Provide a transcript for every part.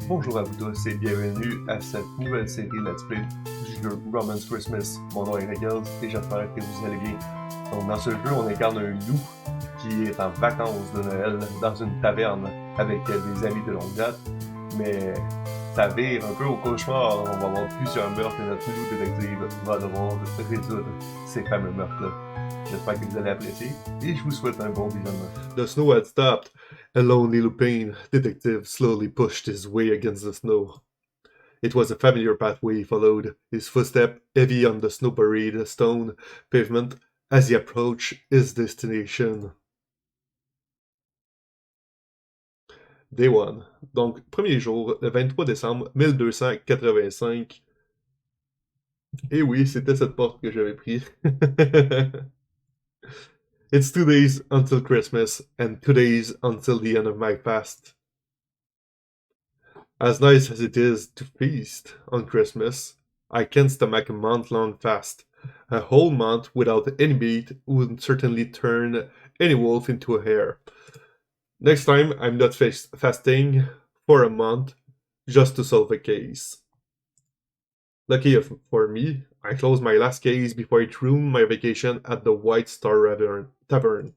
Bonjour à vous tous et bienvenue à cette nouvelle série Let's Play du jeu Romance Christmas. Mon nom est Regals et j'espère que vous allez bien. Donc dans ce jeu, on incarne un loup qui est en vacances de Noël dans une taverne avec des amis de longue date. Mais ça vire un peu au cauchemar, on va avoir plusieurs meurtres et notre loup détective va devoir résoudre ces fameux meurtres-là. J'espère que vous allez apprécier et je vous souhaite un bon visionnement. The snow had stopped. A lonely Lupin detective slowly pushed his way against the snow. It was a familiar pathway he followed, his footsteps heavy on the snow-buried stone pavement as he approached his destination. Day 1. Donc, premier jour, le 23 décembre 1285. Et oui, c'était cette porte que j'avais pris. It's 2 days until Christmas, and 2 days until the end of my fast. As nice as it is to feast on Christmas, I can't stomach a month-long fast. A whole month without any meat would certainly turn any wolf into a hare. Next time, I'm not fasting for a month just to solve a case. Lucky for me, I closed my last case before I ruined my vacation at the White Star Tavern.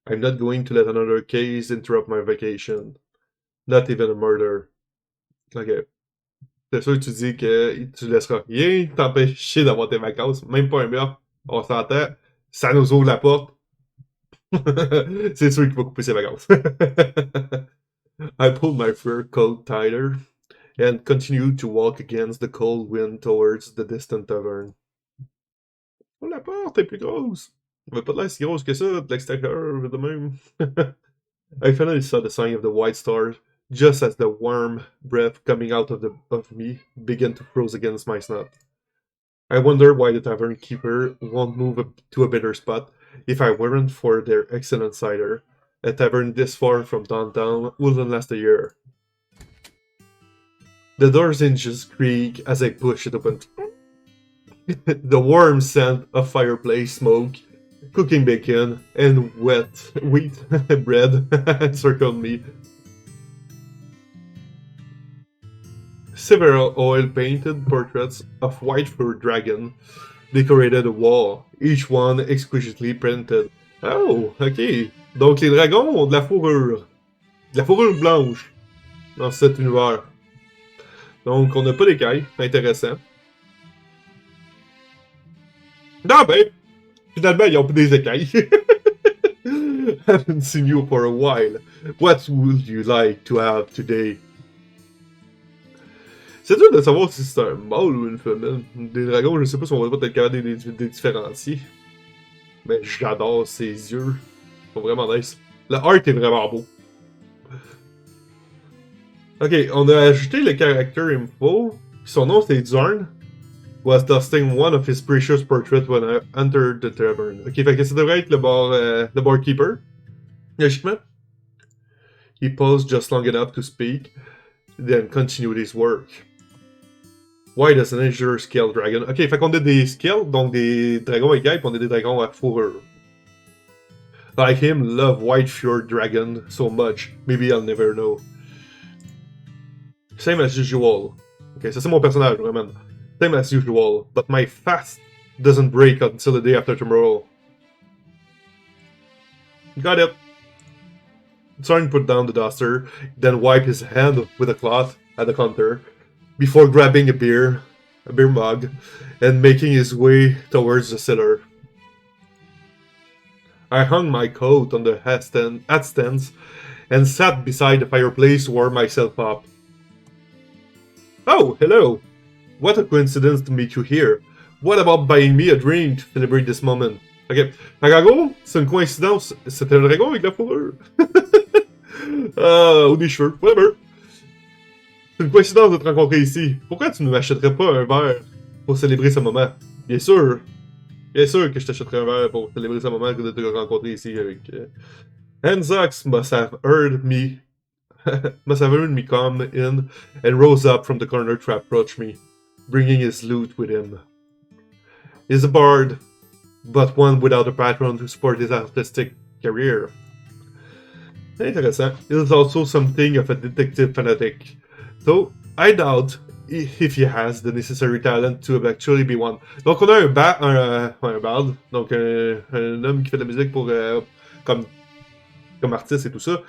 I'm not going to let another case interrupt my vacation. Not even a murder. Ok. C'est sûr que tu dis que tu laisseras rien t'empêcher d'avoir tes vacances, même pas un meurtre. On s'entend, ça nous ouvre la porte. C'est sûr qu'il va couper ses vacances. I pulled my fur coat tighter and continued to walk against the cold wind towards the distant tavern. Oh, la porte est plus grosse! Elle va pas l'air si grosse que ça de l'extérieur de même. I finally saw the sign of the White Star just as the warm breath coming out of me began to froze against my snout. I wonder why the tavern keeper won't move up to a better spot if I weren't for their excellent cider. A tavern this far from downtown wouldn't last a year. The doors hinges creak as I push it open. The warm scent of fireplace smoke, cooking bacon, and wheat bread encircled me. Several oil-painted portraits of white fur dragon decorated the wall, each one exquisitely printed. Oh, ok. Donc les dragons ont de la fourrure. De la fourrure blanche dans cet univers. Donc on n'a pas d'écailles, intéressant. Non ben, finalement ils ont pas des écailles. Haven't seen you for a while. What would you like to have today? C'est dur de savoir si c'est un mâle ou une femelle. Des dragons, je sais pas si on va pas être capable de les différencier. Mais j'adore ses yeux. Ils sont vraiment nice. Le art est vraiment beau. Ok, on a ajouté le character info. Son nom c'est Zorn. Was dusting one of his precious portraits when I entered the tavern. Ok, fait que ça devrait être le barkeeper. Logiquement. He paused just long enough to speak, then continued his work. Why does an injure scale dragon? Ok, fait qu'on a des scales, donc des dragons écailles, puis on a des dragons à fourrure. Like him, love white fjord dragon so much. Maybe I'll never know. Same as usual. Ok, ça c'est mon personnage, vraiment. Same as usual, but my fast doesn't break until the day after tomorrow. Got it. Zorn put down the duster, then wiped his hand with a cloth at the counter, before grabbing a beer mug, and making his way towards the cellar. I hung my coat on the hat stands and sat beside the fireplace to warm myself up. Oh, hello! What a coincidence to meet you here. What about buying me a drink to celebrate this moment? Ok, en gros, c'est une coïncidence. C'était un dragon avec la fourrure. Ou des cheveux, whatever. C'est une coïncidence de te rencontrer ici. Pourquoi tu ne m'achèterais pas un verre pour célébrer ce moment? Bien sûr que je t'achèterais un verre pour célébrer ce moment que de te rencontrer ici avec... Hansax must have heard me come in and rose up from the corner to approach me, bringing his lute with him. He's a bard, but one without a patron to support his artistic career. Intéressant. He's also something of a detective fanatic. So, I doubt if he has the necessary talent to actually be one. Donc, on a un bard, donc un homme qui fait de la musique pour comme artiste et tout ça.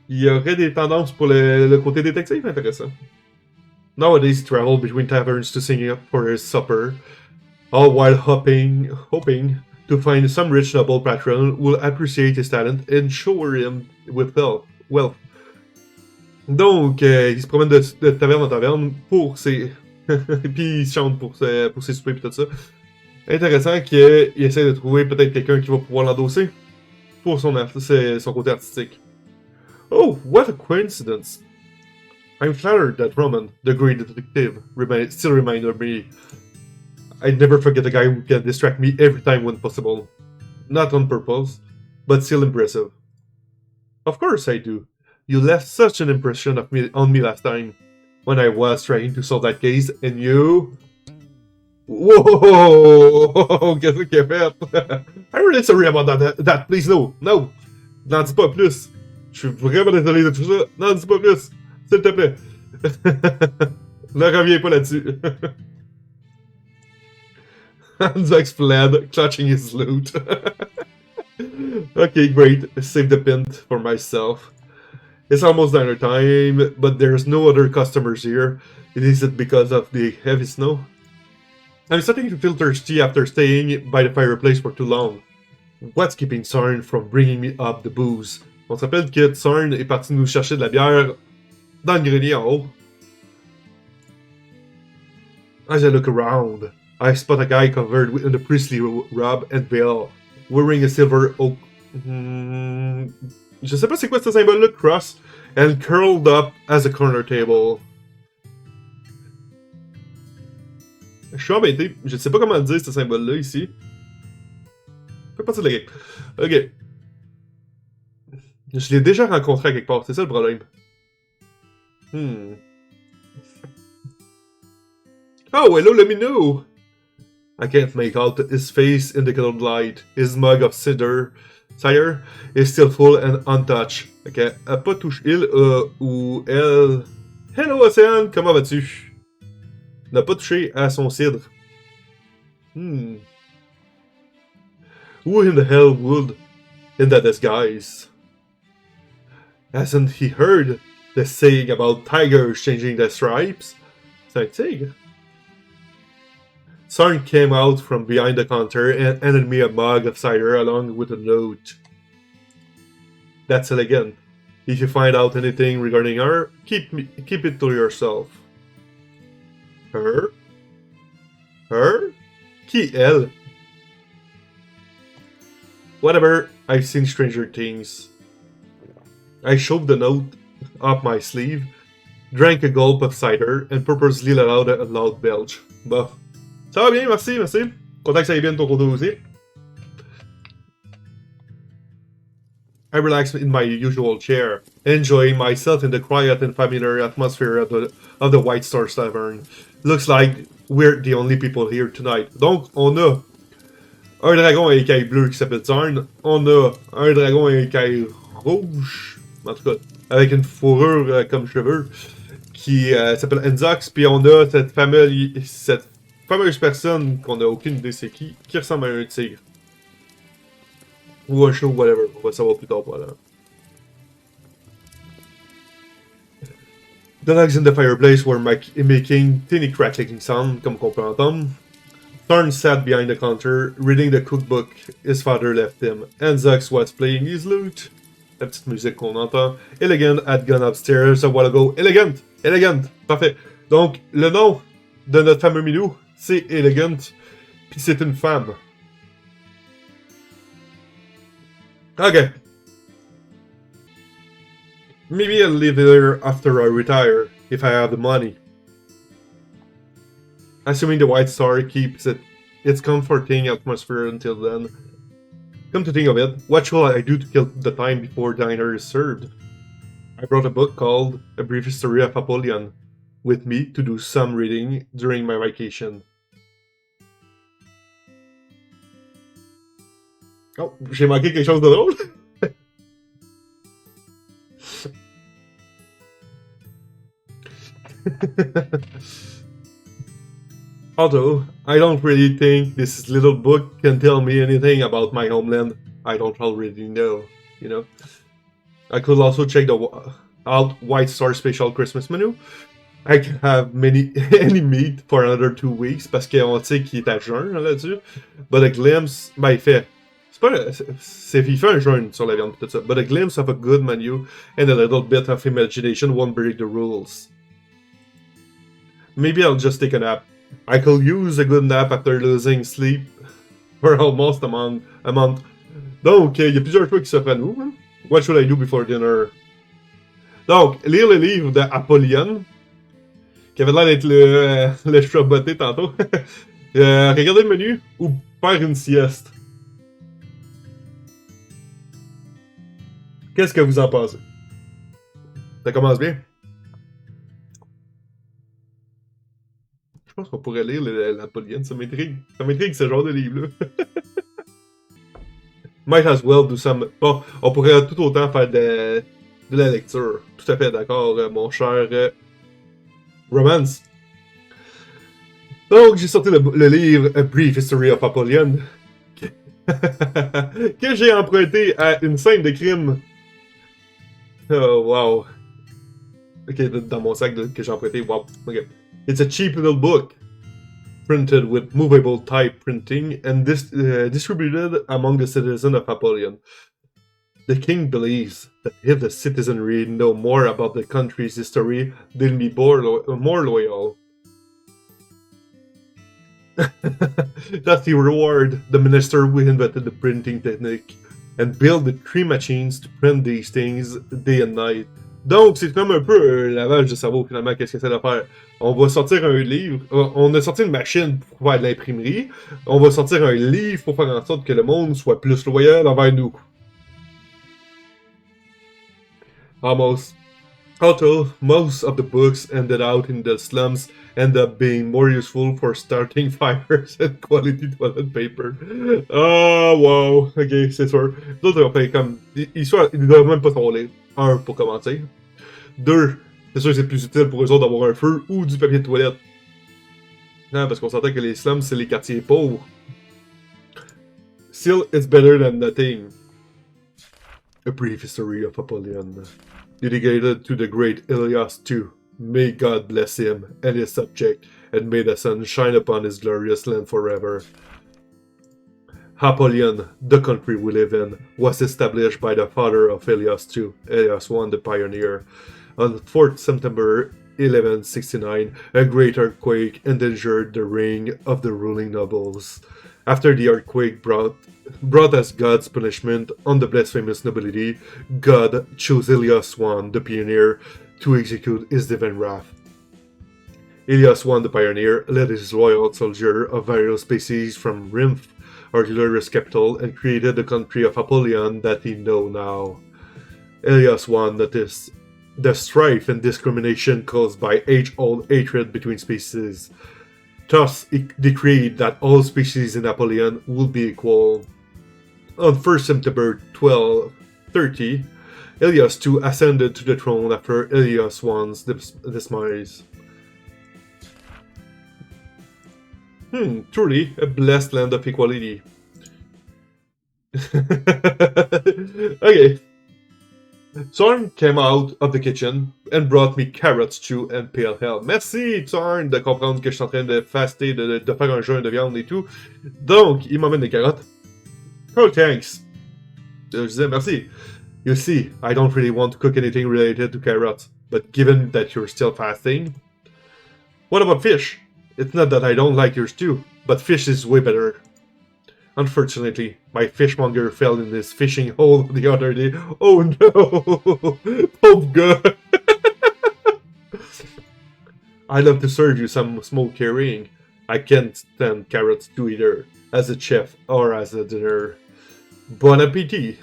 Il y aurait des tendances pour le côté détective, intéressant. Nowadays, he travels between taverns to sing up for his supper, all while hoping to find some rich noble patron who will appreciate his talent and shower him with wealth. Donc, il se promène de taverne en taverne pour ses... puis il chante pour ses soupers et tout ça. Intéressant qu'il essaie de trouver peut-être quelqu'un qui va pouvoir l'endosser pour son côté artistique. Oh, what a coincidence! I'm flattered that Roman, the great detective, still reminded me. I'd never forget a guy who can distract me every time when possible. Not on purpose, but still impressive. Of course I do. You left such an impression on me last time, when I was trying to solve that case, and you... Whoa! Qu'est-ce qu'il a fait? I'm really sorry about that. Please, no. N'en dis pas plus. Je suis vraiment désolé de tout ça. N'en dis pas plus. S'il te plaît. Ne reviens pas là-dessus. Hansax fled, clutching his loot. Okay, great. Save the pint for myself. It's almost dinner time, but there's no other customers here. Is it because of the heavy snow? I'm starting to feel thirsty after staying by the fireplace for too long. What's keeping Sarn from bringing me up the booze? On se rappelle que Sarn est parti nous chercher de la bière dans le grenier en haut. As I look around, I spot a guy covered in a priestly robe and veil, wearing a silver oak... Je sais pas c'est quoi ce symbole-là, cross, and curled up as a corner table. Je suis embêté, je sais pas comment dire ce symbole-là ici. Fait partie de la game. Ok. Je l'ai déjà rencontré à quelque part, c'est ça le problème. Oh, hello, let me know! I can't make out his face in the coloured light. His mug of cider is still full and untouched. Ok, a pas touché il ou elle. Hello, Océane, comment vas-tu? N'a pas touché à son cidre. Who in the hell would, in that disguise? Hasn't he heard the saying about tigers changing their stripes? C'est un tigre. Sarn came out from behind the counter and handed me a mug of cider along with a note. That's elegant. If you find out anything regarding her, keep it to yourself. Her? Her? Qui elle? Whatever, I've seen stranger things. I shoved the note up my sleeve, drank a gulp of cider, and purposely let out a loud belch. Bah, ça va bien, merci. Content que ça aille bien de ton côté aussi. I relaxed in my usual chair, enjoying myself in the quiet and familiar atmosphere of the White Star Tavern. Looks like we're the only people here tonight. Donc, on a un dragon à écailles bleues qui s'appelle Zarn. On a un dragon à écailles rouges, en tout cas, avec une fourrure comme cheveux, qui s'appelle Enzox. Puis on a cette fameuse personne qu'on a aucune idée c'est qui ressemble à un tigre. Ou un chat, whatever. On va savoir plus tard, voilà. The logs in the fireplace were making teeny crackling sound, comme qu'on peut entendre. Thorn sat behind the counter, reading the cookbook his father left him. Enzox was playing his lute. La petite musique qu'on entend. Elegant had gone upstairs a while ago. Elegant! Parfait. Donc, le nom de notre fameux minou, c'est Elegant. Puis c'est une femme. Okay. Maybe I'll live there after I retire, if I have the money. Assuming the White Star keeps its comforting atmosphere until then. Come to think of it, what shall I do to kill the time before dinner is served? I brought a book called A Brief History of Apollyon with me to do some reading during my vacation. Oh, j'ai manqué quelque chose de drôle. Although, I don't really think this little book can tell me anything about my homeland. I don't already know, you know. I could also check out White Star Special Christmas Menu. I can have any meat for another 2 weeks parce qu'on sait qu'il est à jeun là-dessus. But a glimpse, ben il fait. Il fait un jeûne sur la viande et tout ça. But a glimpse of a good menu and a little bit of imagination won't break the rules. Maybe I'll just take a nap. I could use a good nap after losing sleep for almost a month. Donc, il y a plusieurs choix qui s'offrent à nous. Hein? What should I do before dinner? Donc, lire le livre d'Apollyon, qui avait l'air d'être le chat botté tantôt. Regarder le menu ou faire une sieste. Qu'est-ce que vous en pensez? Ça commence bien? Je pense qu'on pourrait lire l'Apollyon, ça m'intrigue. Ça m'intrigue ce genre de livre-là. Might as well do some... Bon, on pourrait tout autant faire de la lecture. Tout à fait d'accord, mon cher Romance. Donc, j'ai sorti le livre A Brief History of Apollyon, que j'ai emprunté à une scène de crime. Oh, wow. Ok, dans mon sac que j'ai emprunté, wow. Ok. It's a cheap little book, printed with movable type printing and distributed among the citizens of Apollyon. The king believes that if the citizenry know more about the country's history, they'll be more loyal. That's the reward. The minister who invented the printing technique and built the 3 machines to print these things day and night. Donc, c'est comme un peu un lavage de cerveau, finalement, qu'est-ce que c'est de faire. On va sortir un livre, on a sorti une machine pour faire de l'imprimerie, on va sortir un livre pour faire en sorte que le monde soit plus loyal envers nous. Almost. Although most of the books ended out in the slums end up being more useful for starting fires and quality toilet paper. Oh, wow. Ok, c'est sûr. D'autres ont fait comme... Ils ne doivent même pas savoir lire. 1, pour commencer. 2, c'est sûr que c'est plus utile pour eux autres d'avoir un feu ou du papier de toilette. Non, parce qu'on s'entend que les slums, c'est les quartiers pauvres. Still, it's better than nothing. A Brief History of Apollyon. Dedicated to the great Elias II. May God bless him and his subject, and may the sun shine upon his glorious land forever. Apollyon, the country we live in, was established by the father of Elias II, Elias I the Pioneer. On 4th September 1169, a great earthquake endangered the reign of the ruling nobles. After the earthquake brought as God's punishment on the blasphemous nobility, God chose Elias I the Pioneer to execute his divine wrath. Elias I the Pioneer led his loyal soldiers of various species from Rinth, our glorious capital, and created the country of Apollyon that we know now. Elias I noticed the strife and discrimination caused by age-old hatred between species. Thus, he decreed that all species in Apollyon would be equal. On 1st September 1230, Elias II ascended to the throne after Elias I's demise. Truly a blessed land of equality. Okay. Zorn came out of the kitchen and brought me carrots, stew and pale ale. Merci, Zorn, de comprendre que je suis en train de faster, de faire un jeûne de viande et tout. Donc, il m'emmène des carottes. Oh, thanks. Je disais merci. You see, I don't really want to cook anything related to carrots, but given that you're still fasting... What about fish? It's not that I don't like your stew, but fish is way better. Unfortunately, my fishmonger fell in his fishing hole the other day. Oh no! Oh god! I'd love to serve you some smoked herring. I can't stand carrots too either, as a chef or as a dinner. Bon appetit!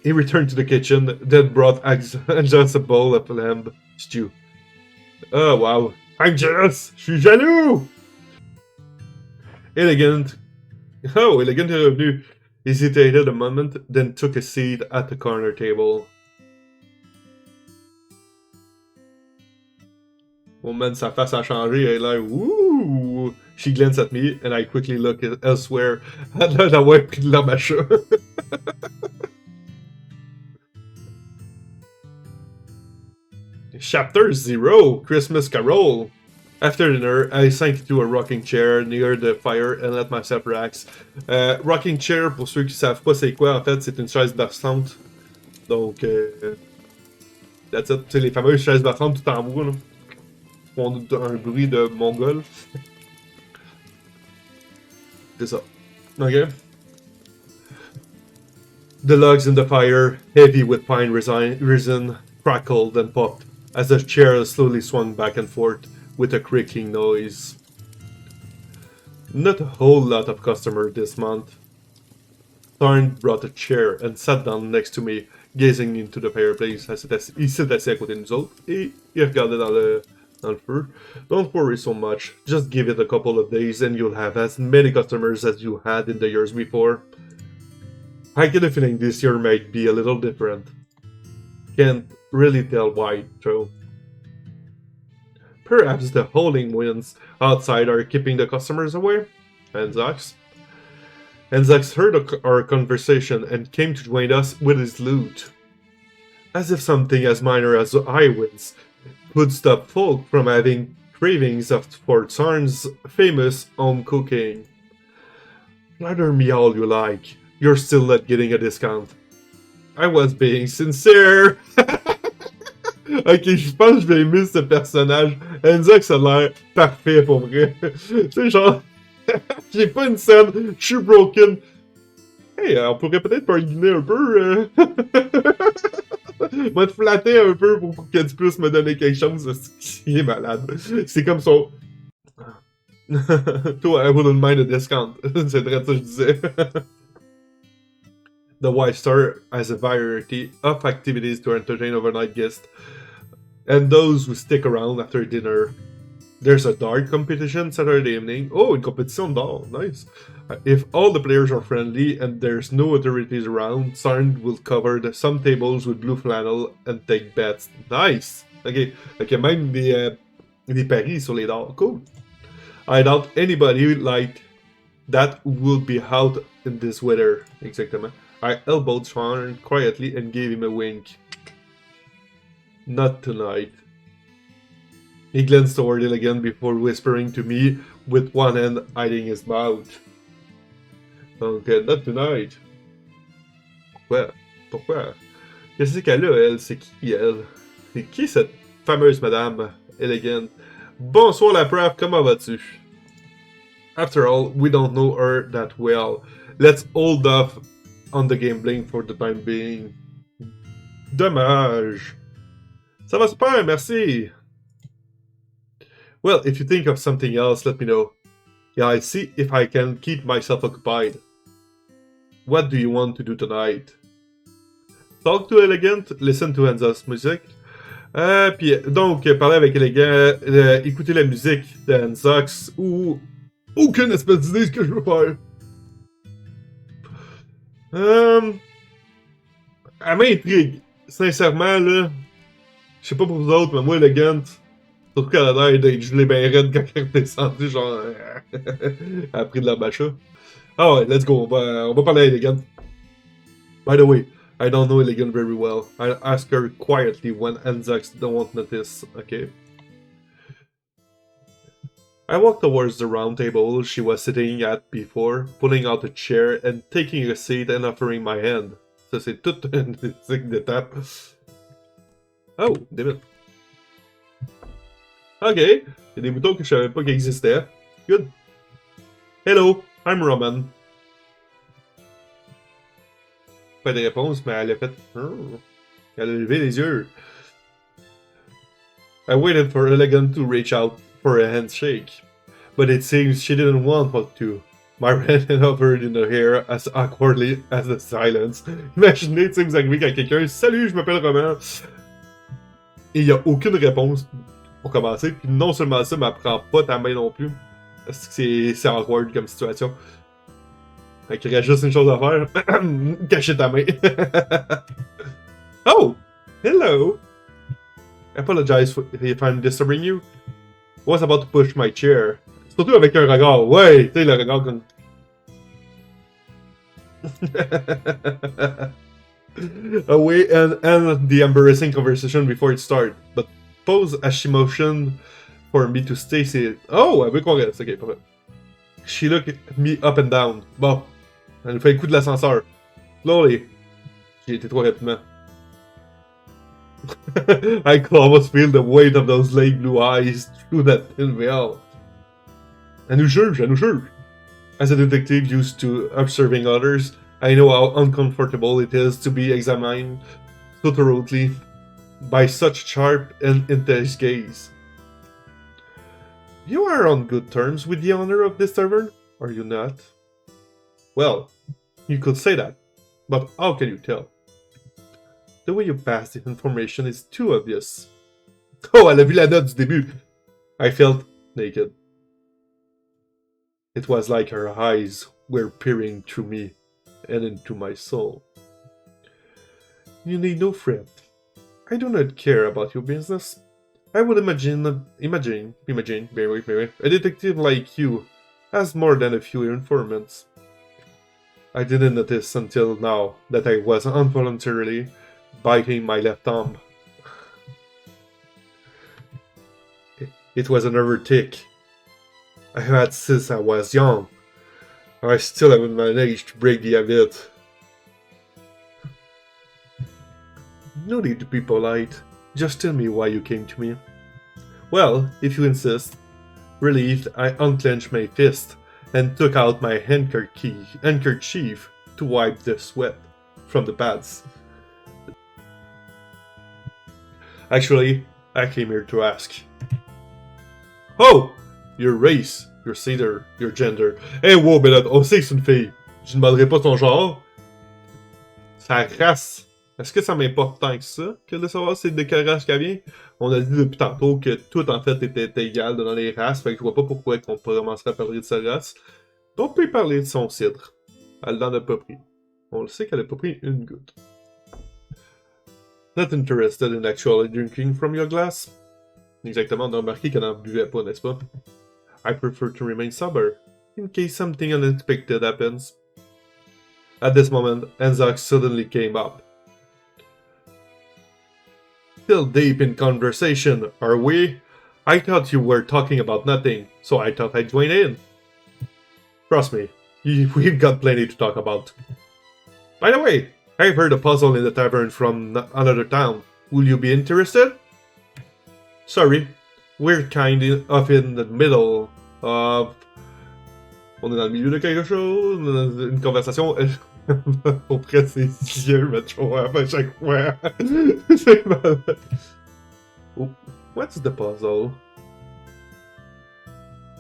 He returned to the kitchen, then brought just a bowl of lamb stew. Oh wow, I'm jealous! Je suis jaloux! Elegant est revenu. Hesitated a moment, then took a seat at the corner table. Oh man, sa face a changé, elle est là, wouh! She glanced at me, and I quickly looked elsewhere. Elle a d'avoir pris de l'herbe à chat. Chapter 0, Christmas Carol. After dinner, I sank into a rocking chair near the fire and let myself relax. Rocking chair, pour ceux qui savent pas c'est quoi, en fait, c'est une chaise battante. Donc, that's it. C'est les fameuses chaises battantes tout en bois, là. Qui font un bruit de mongol. C'est ça. Ok. The logs in the fire, heavy with pine resin, crackled and popped as the chair slowly swung back and forth with a creaking noise. Not a whole lot of customers this month. Thorn brought a chair and sat down next to me, gazing into the fireplace. Il s'est assis à côté de nous autres et il regardait dans le feu. Don't worry so much. Just give it a couple of days and you'll have as many customers as you had in the years before. I get a feeling this year might be a little different. Can't really tell why, though. Perhaps the howling winds outside are keeping the customers away? Anzax heard our conversation and came to join us with his lute. As if something as minor as high winds would stop folk from having cravings for Tsarn's famous home cooking. Flatter me all you like, you're still not getting a discount. I was being sincere! Ok, je pense que je vais aimer ce personnage. Anzax a l'air parfait pour vrai. Tu sais, genre, j'ai pas une scène, je suis broken. Hey, on pourrait peut-être bargainer un peu. Va te flatter un peu pour que tu puisses me donner quelque chose. Il est malade. C'est comme son. Toi, I wouldn't mind a discount. C'est vrai ça que je disais. The White Star has a variety of activities to entertain overnight guests and those who stick around after dinner. There's a dart competition Saturday evening. Oh, une compétition d'art. Nice. If all the players are friendly and there's no authorities around, Sarn will cover some tables with blue flannel and take bets. Nice. Ok. Ok, même des paris sur les darts. Cool. I doubt anybody like that will be out in this weather. Exactement. I elbowed Sarn quietly and gave him a wink. Not tonight. He glanced toward it again before whispering to me with one hand hiding his mouth. Donc, not tonight. Pourquoi? Pourquoi? Qu'est-ce qu'elle a, elle? C'est qui, elle? C'est qui cette fameuse madame élégante? Bonsoir la prof, comment vas-tu? After all, we don't know her that well. Let's hold off on the gambling for the time being. Dommage. Ça va super, merci. Well, if you think of something else, let me know. Yeah, I see if I can keep myself occupied. What do you want to do tonight? Talk to Elegant, listen to Hansa's music. Puis donc, parler avec Elegant, écouter la musique de Hansa's ou aucune espèce d'idée ce que je veux faire. Elle m'intrigue. Sincèrement, là, je sais pas pour vous autres, mais moi, Elegant, surtout qu'elle a l'air d'être gelée ben raide quand elle est descendue, genre, elle a pris de la bacha. Ah ouais, let's go, on va parler à Elegant. By the way, I don't know Elegant very well. I'll ask her quietly when Anzax won't notice, okay? I walked towards the round table she was sitting at before, pulling out a chair and taking a seat and offering my hand. Ça, c'est tout un signe d'étape. Oh, des minutes. Ok, il y a des boutons que je savais pas qu'ils existaient. Good. Hello, I'm Roman. Pas de réponse, mais elle a fait. Elle a levé les yeux. I waited for Elegant to reach out for a handshake, but it seems she didn't want to. My hand hovered in her hair as awkwardly as the silence. Imaginez, tu sais, vous arrivez quand quelqu'un, salut, je m'appelle Roman. Et il n'y a aucune réponse pour commencer. Puis non seulement ça, mais elle prend pas ta main non plus. C'est awkward comme situation. Fait qu'il reste juste une chose à faire. Cacher ta main. Oh! Hello! Apologize if I'm disturbing you. I was about to push my chair. Surtout avec un regard. Ouais, tu sais, le regard comme... Away and end the embarrassing conversation before it started. But pause as she motioned for me to stay seated. Oh, elle veut qu'on reste. Ok, parfait. She looked me up and down. Bon, elle nous fait le coup de l'ascenseur. Slowly. J'ai été trop rapidement. I could almost feel the weight of those lake blue eyes through that thin veil. Elle nous juge, elle nous juge. As a detective used to observing others, I know how uncomfortable it is to be examined so thoroughly by such sharp and intense gaze. You are on good terms with the owner of this tavern, are you not? Well, you could say that, but how can you tell? The way you pass the information is too obvious. Oh, elle a vu la note du début. I felt naked. It was like her eyes were peering through me and into my soul. You need no fret. I do not care about your business. I would imagine, a detective like you has more than a few informants. I didn't notice until now that I was involuntarily biting my left thumb. It was another tick. I had since I was young. I still haven't managed to break the habit. No need to be polite. Just tell me why you came to me. Well, if you insist. Relieved, I unclenched my fist and took out my handkerchief to wipe the sweat from the pads. Actually, I came here to ask. Oh! Your race, your seater, your gender. Eh wow, ben là, on sait que c'est une fille. Je ne demanderai pas son genre. Sa race. Est-ce que ça m'importe tant que ça, que de savoir c'est de quelle race qu'elle vient? On a dit depuis tantôt que tout en fait était égal dans les races, fait que je vois pas pourquoi on commencerait à parler de sa race. On peut parler de son cidre. Elle n'en a pas pris. On le sait qu'elle a pas pris une goutte. Not interested in actually drinking from your glass? Exactement, on a remarqué qu'elle n'en buvait pas, n'est-ce pas? I prefer to remain sober, in case something unexpected happens. At this moment, Anzac suddenly came up. Still deep in conversation, are we? I thought you were talking about nothing, so I thought I'd join in. Trust me, we've got plenty to talk about. By the way, I've heard a puzzle in the tavern from another town. Will you be interested? Sorry, we're kind of in the middle of... On est dans le milieu de quelque chose, une conversation... Pour presser ses yeux, mais je vois à chaque fois. C'est mal. Oh, what's the puzzle?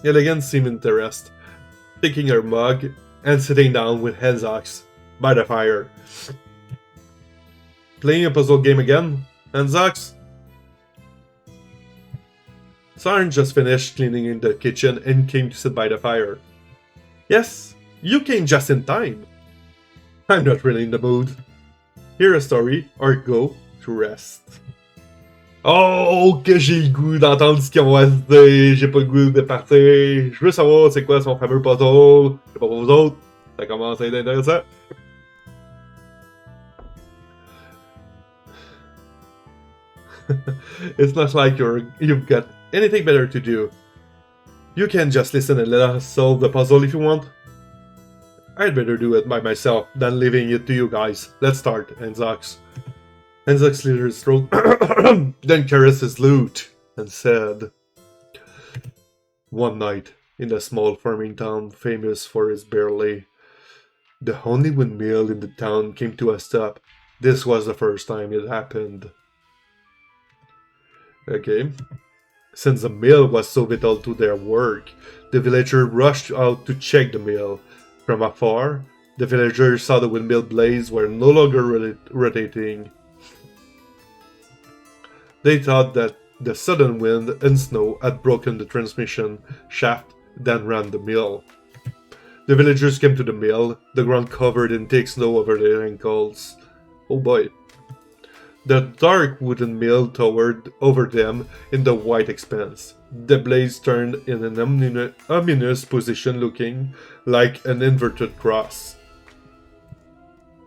Elegant seemed interested, taking her mug and sitting down with Henzox by the fire. Playing a puzzle game again, Henzox? Sarn just finished cleaning in the kitchen and came to sit by the fire. Yes, you came just in time. I'm not really in the mood. Hear a story or go to rest. Oh, que j'ai le goût d'entendre ce qu'ils ont à se dire. J'ai pas le goût de partir. Je veux savoir c'est quoi son fameux puzzle. C'est pas pour vous autres. Ça commence à être intéressant. It's not like you've got anything better to do. You can just listen and let us solve the puzzle if you want. I'd better do it by myself than leaving it to you guys. Let's start, Enzox. Enzox cleared his throat, then caressed his lute, and said, One night, in a small farming town famous for its barley, the only windmill in the town came to a stop. This was the first time it happened. Okay. Since the mill was so vital to their work, the villagers rushed out to check the mill. From afar, the villagers saw the windmill blades were no longer rotating. They thought that the sudden wind and snow had broken the transmission shaft that ran the mill. The villagers came to the mill, the ground covered in thick snow over their ankles. Oh boy. The dark wooden mill towered over them in the white expanse. The blades turned in an ominous position, looking like an inverted cross.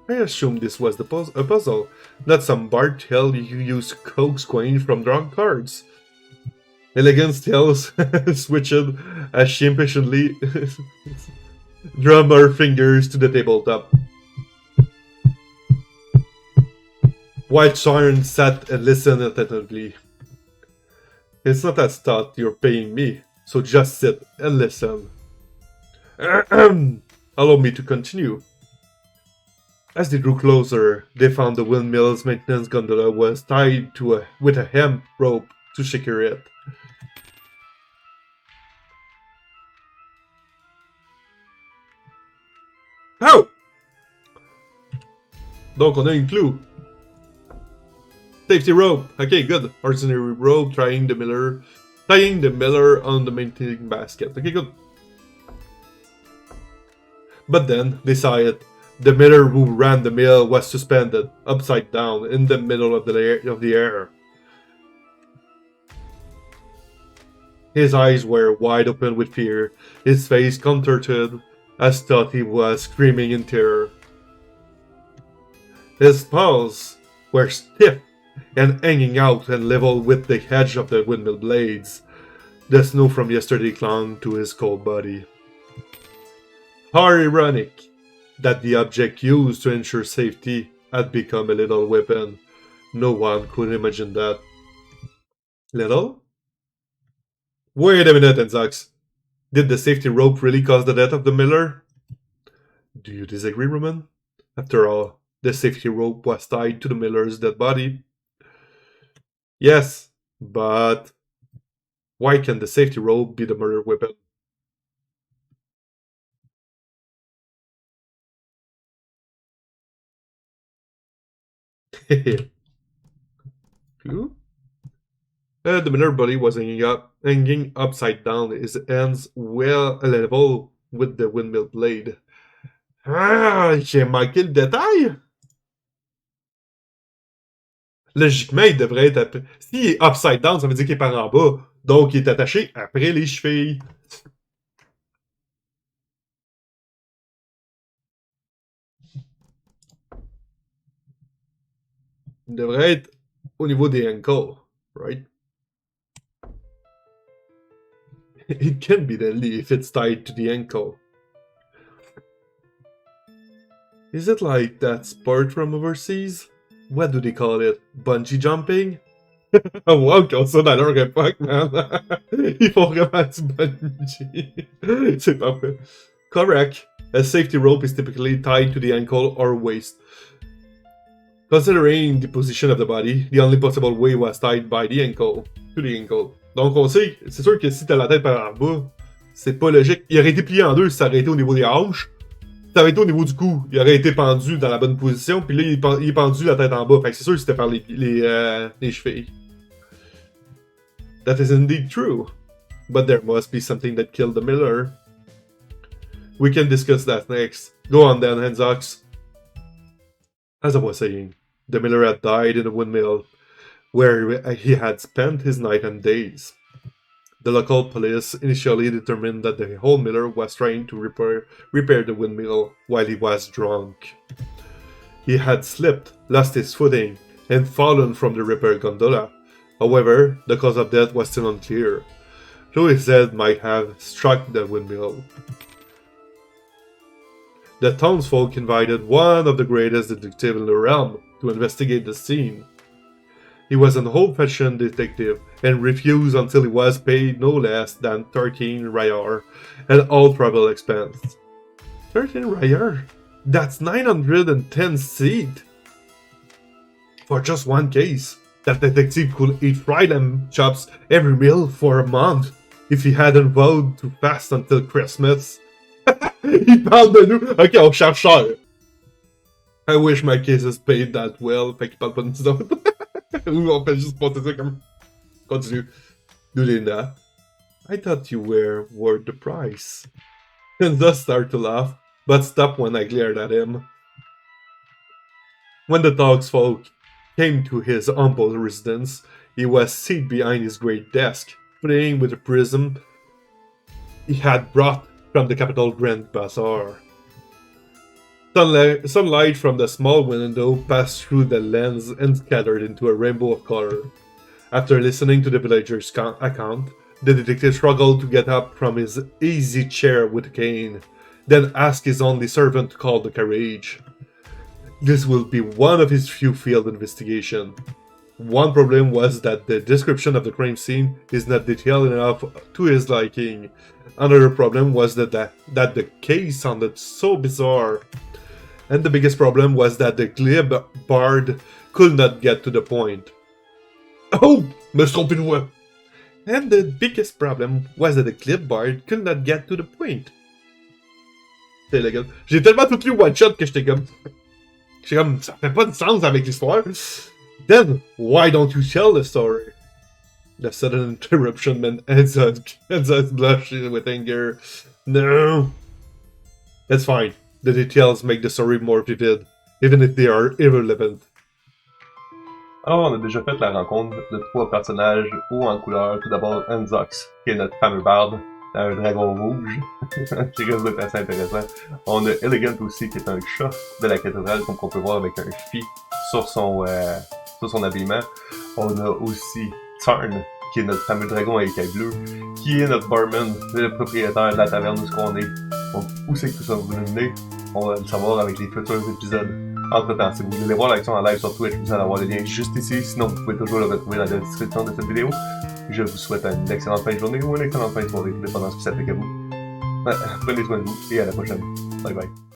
I assumed this was a puzzle, not some bard tale you use coax coin from drawn cards. Elegant tales switched as she impatiently drummed her fingers to the tabletop. White Siren sat and listened attentively. It's not as thought you're paying me, so just sit and listen. Allow me to continue. As they drew closer, they found the windmill's maintenance gondola was tied with a hemp rope to secure it. How? Donc on a une clou. Safety rope. Okay, good. Ordinary rope tying the miller on the maintaining basket. Okay, good. But then they saw it. The miller who ran the mill was suspended, upside down, in the middle of the air. His eyes were wide open with fear, his face contorted, as though he was screaming in terror. His paws were stiff and hanging out and level with the edge of the windmill blades. The snow from yesterday clung to his cold body. How ironic that the object used to ensure safety had become a little weapon. No one could imagine that. Little? Wait a minute, Enzax. Did the safety rope really cause the death of the miller? Do you disagree, Roman? After all, the safety rope was tied to the miller's dead body. Yes, but why can the safety rope be the murder weapon? The miller body was hanging upside down, his hands well level with the windmill blade. Ah, j'ai manqué le détail! Logiquement, il devrait être après. S'il est upside down, ça veut dire qu'il est par en bas. Donc, il est attaché après les chevilles. Il devrait être au niveau des ankles, right? It can be deadly if it's tied to the ankle. Is it like that sport from overseas? What do they call it? Bungee jumping? Wow, qu'on ça dans leur époque, man. Ils font vraiment du bungee. C'est parfait. Correct. A safety rope is typically tied to the ankle or waist. Considering the position of the body, the only possible way was tied by the ankle, to the ankle. Donc on sait, c'est sûr que si t'as la tête par en bas, c'est pas logique. Il aurait été plié en deux si ça aurait été au niveau des hanches. Si ça avait été au niveau du cou, il aurait été pendu dans la bonne position, puis là il est pendu la tête en bas. Fait que c'est sûr que c'était par les chevilles. That is indeed true. But there must be something that killed the miller. We can discuss that next. Go on then, Henzox. As I was saying, the miller had died in a windmill, where he had spent his night and days. The local police initially determined that the whole miller was trying to repair the windmill while he was drunk. He had slipped, lost his footing, and fallen from the repair gondola. However, the cause of death was still unclear, though his head might have struck the windmill. The townsfolk invited one of the greatest detectives in the realm to investigate the scene. He was an old-fashioned detective and refused until he was paid no less than 13 rayar and all travel expenses. 13 rayar? That's 910 seed! For just one case, that detective could eat fried lamb chops every meal for a month if he hadn't vowed to fast until Christmas. Il parle de nous. Ok, on cherche cher. I wish my cases paid that well. Fait qu'il parle pas de nous autres. Ou on fait juste passer ça comme. Continue. Doing that. I thought you were worth the price. And thus start to laugh, but stopped when I glared at him. When the townsfolk came to his humble residence, he was seated behind his great desk, playing with a prism he had brought from the capital Grand Bazaar. Sunlight from the small window passed through the lens and scattered into a rainbow of color. After listening to the villager's account, the detective struggled to get up from his easy chair with a cane, then asked his only servant to call the carriage. This will be one of his few field investigations. One problem was that the description of the crime scene is not detailed enough to his liking. Another problem was that the case sounded so bizarre. And the biggest problem was that the glib bard could not get to the point. Oh, me suis trompé de voix. And the biggest problem was that the glib bard could not get to the point. C'est le gars. J'ai tellement tout lu one shot que j'étais comme, ça fait pas de sens avec l'histoire. Then, why don't you tell the story? The sudden interruption meant Enzo's blushing with anger. No. That's fine. The details make the story more vivid, even if they are irrelevant. Alors, on a déjà fait la rencontre de 3 personnages hauts en couleur. Tout d'abord, Enzox, qui est notre fameux barde, un dragon rouge, qui risque d'être assez intéressant. On a Elegant aussi, qui est un chat de la cathédrale, comme on peut voir avec un phi sur son habillement. On a aussi Tarn, qui est notre fameux dragon à écailles bleues, qui est notre barman, le propriétaire de la taverne où on est. Donc, où c'est que tout ça vous mener? On va le savoir avec les futurs épisodes. Entre-temps, si vous voulez voir l'action en live sur Twitch, vous allez avoir le lien juste ici. Sinon, vous pouvez toujours le retrouver dans la description de cette vidéo. Je vous souhaite une excellente fin de journée ou une excellente fin de soirée, dépendant de ce que ça fait à vous. Prenez soin de vous et à la prochaine. Bye bye.